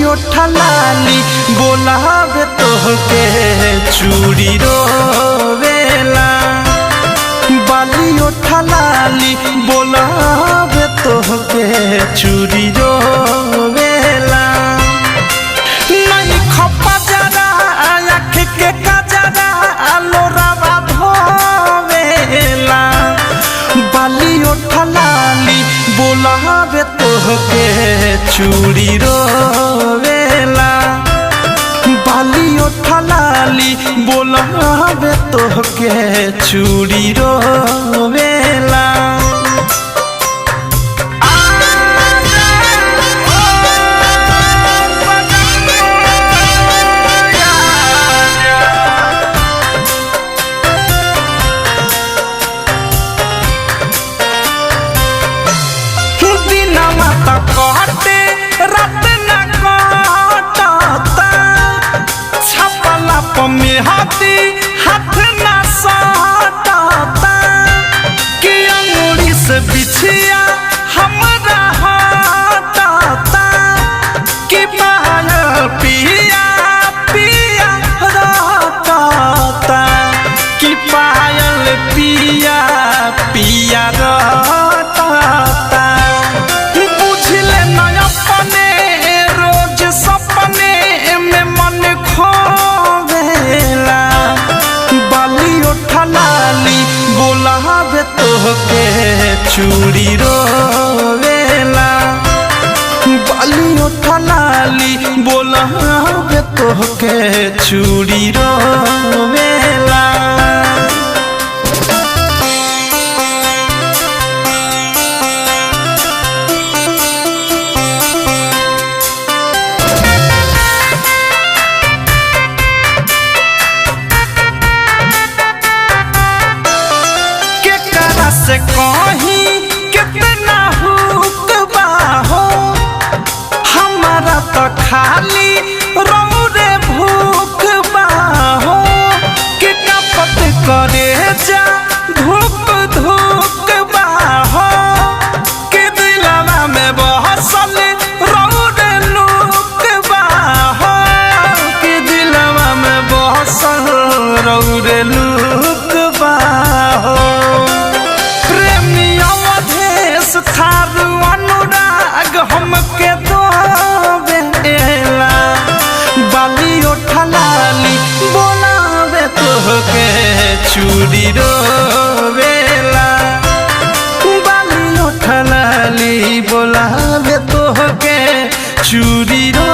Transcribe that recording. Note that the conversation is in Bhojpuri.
ओठा लाली बोलावे तोहके चूड़ी रोवेला। बाली ओठा लाली बोलावे तोहके चूड़ी रोवेला। नहीं खपा जरा आँख के कजरा लोरावा धोवेला। बाली ओठा लाली बोलावे तोहके चूड़ी रोवेला। बाली ओठा लाली बोलावे तोहके चूड़ी रोवेला। कहते रात न कटता छपला में हाथी हाथ न सटता कि अंगूरी से बिछिया हमरा हटता कि पायल पिया पिया रटता कि पायल पिया पिया रटता। बोलावे तोहके चूड़ी रोवेला। बाली ओठा लाली बोलावे तोहके चूड़ी रोवेला। से कहीं कितना हुक बाहो हमारा तो खाली रौरे भूख बाहो कि कपट करे जा धूप धूप बाहो कि दिलवा में बहसल रौरे लूक बाहो कि दिलवा में बहसल रौरे लूक बाहो। थारू अनुराग हमके दोवेला। बाली ओठा लाली बोलावे तोहके चूड़ी रोवेला। बाली ओठा लाली बोलावे तोहके चूड़ी रो